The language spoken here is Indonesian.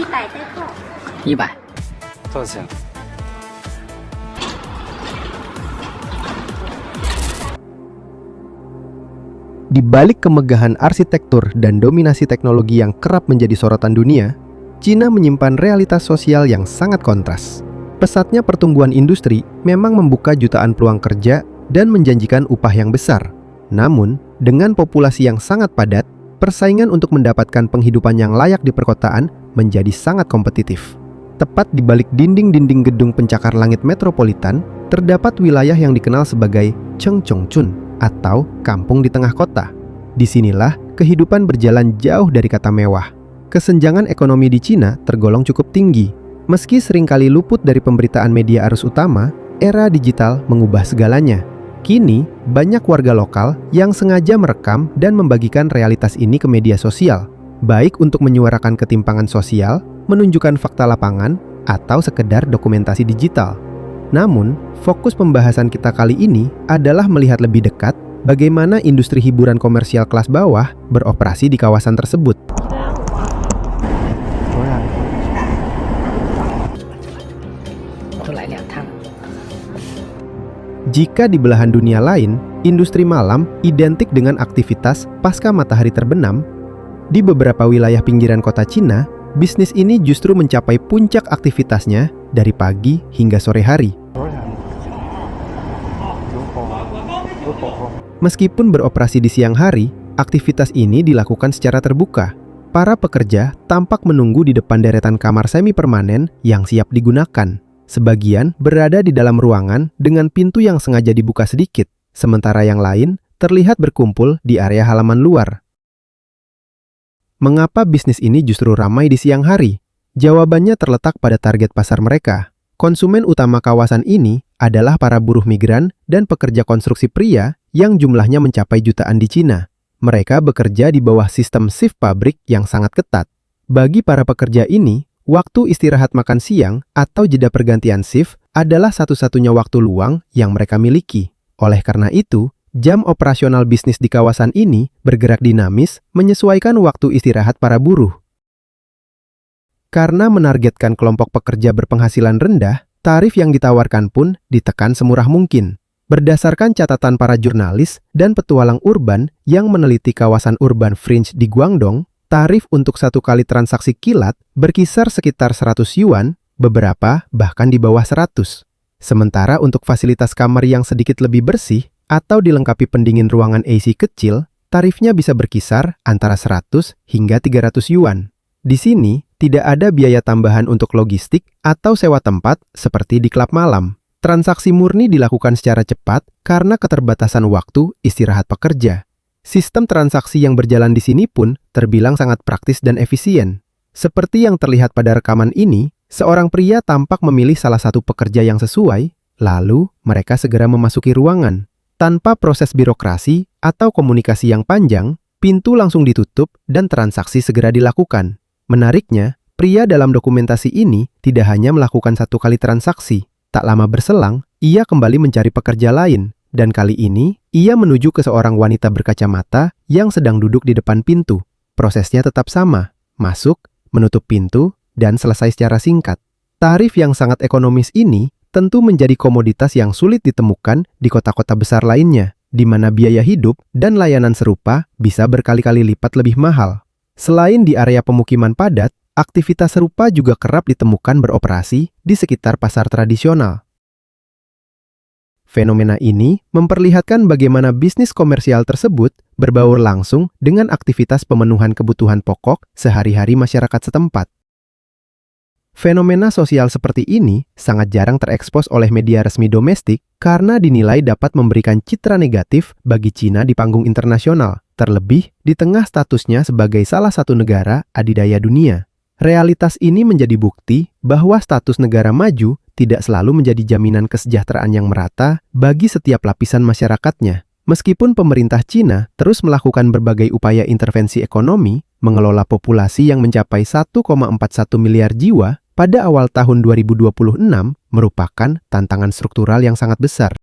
100多少钱？ Di balik kemegahan arsitektur dan dominasi teknologi yang kerap menjadi sorotan dunia, Cina menyimpan realitas sosial yang sangat kontras. Pesatnya pertumbuhan industri memang membuka jutaan peluang kerja dan menjanjikan upah yang besar. Namun, dengan populasi yang sangat padat, persaingan untuk mendapatkan penghidupan yang layak di perkotaan menjadi sangat kompetitif. Tepat di balik dinding-dinding gedung pencakar langit metropolitan, terdapat wilayah yang dikenal sebagai Chengchongchun atau kampung di tengah kota. Disinilah kehidupan berjalan jauh dari kata mewah. Kesenjangan ekonomi di Cina tergolong cukup tinggi. Meski seringkali luput dari pemberitaan media arus utama, era digital mengubah segalanya. Kini, banyak warga lokal yang sengaja merekam dan membagikan realitas ini ke media sosial, baik untuk menyuarakan ketimpangan sosial, menunjukkan fakta lapangan, atau sekedar dokumentasi digital. Namun, fokus pembahasan kita kali ini adalah melihat lebih dekat bagaimana industri hiburan komersial kelas bawah beroperasi di kawasan tersebut. Jika di belahan dunia lain, industri malam identik dengan aktivitas pasca matahari terbenam, di beberapa wilayah pinggiran kota Cina, bisnis ini justru mencapai puncak aktivitasnya dari pagi hingga sore hari. Meskipun beroperasi di siang hari, aktivitas ini dilakukan secara terbuka. Para pekerja tampak menunggu di depan deretan kamar semi permanen yang siap digunakan. Sebagian berada di dalam ruangan dengan pintu yang sengaja dibuka sedikit, sementara yang lain terlihat berkumpul di area halaman luar. Mengapa bisnis ini justru ramai di siang hari? Jawabannya terletak pada target pasar mereka. Konsumen utama kawasan ini adalah para buruh migran dan pekerja konstruksi pria yang jumlahnya mencapai jutaan di Cina. Mereka bekerja di bawah sistem shift pabrik yang sangat ketat. Bagi para pekerja ini, waktu istirahat makan siang atau jeda pergantian shift adalah satu-satunya waktu luang yang mereka miliki. Oleh karena itu, jam operasional bisnis di kawasan ini bergerak dinamis menyesuaikan waktu istirahat para buruh. Karena menargetkan kelompok pekerja berpenghasilan rendah, tarif yang ditawarkan pun ditekan semurah mungkin. Berdasarkan catatan para jurnalis dan petualang urban yang meneliti kawasan urban fringe di Guangdong, tarif untuk satu kali transaksi kilat berkisar sekitar 100 yuan, beberapa bahkan di bawah 100. Sementara untuk fasilitas kamar yang sedikit lebih bersih atau dilengkapi pendingin ruangan AC kecil, tarifnya bisa berkisar antara 100 hingga 300 yuan. Di sini, tidak ada biaya tambahan untuk logistik atau sewa tempat seperti di klub malam. Transaksi murni dilakukan secara cepat karena keterbatasan waktu istirahat pekerja. Sistem transaksi yang berjalan di sini pun terbilang sangat praktis dan efisien. Seperti yang terlihat pada rekaman ini, seorang pria tampak memilih salah satu pekerja yang sesuai, lalu mereka segera memasuki ruangan. Tanpa proses birokrasi atau komunikasi yang panjang, pintu langsung ditutup dan transaksi segera dilakukan. Menariknya, pria dalam dokumentasi ini tidak hanya melakukan satu kali transaksi. Tak lama berselang, ia kembali mencari pekerja lain, dan kali ini ia menuju ke seorang wanita berkacamata yang sedang duduk di depan pintu. Prosesnya tetap sama, masuk, menutup pintu, dan selesai secara singkat. Tarif yang sangat ekonomis ini tentu menjadi komoditas yang sulit ditemukan di kota-kota besar lainnya, di mana biaya hidup dan layanan serupa bisa berkali-kali lipat lebih mahal. Selain di area pemukiman padat, aktivitas serupa juga kerap ditemukan beroperasi di sekitar pasar tradisional. Fenomena ini memperlihatkan bagaimana bisnis komersial tersebut berbaur langsung dengan aktivitas pemenuhan kebutuhan pokok sehari-hari masyarakat setempat. Fenomena sosial seperti ini sangat jarang terekspos oleh media resmi domestik karena dinilai dapat memberikan citra negatif bagi Cina di panggung internasional, terlebih di tengah statusnya sebagai salah satu negara adidaya dunia. Realitas ini menjadi bukti bahwa status negara maju tidak selalu menjadi jaminan kesejahteraan yang merata bagi setiap lapisan masyarakatnya. Meskipun pemerintah Cina terus melakukan berbagai upaya intervensi ekonomi, mengelola populasi yang mencapai 1,41 miliar jiwa pada awal tahun 2026 merupakan tantangan struktural yang sangat besar.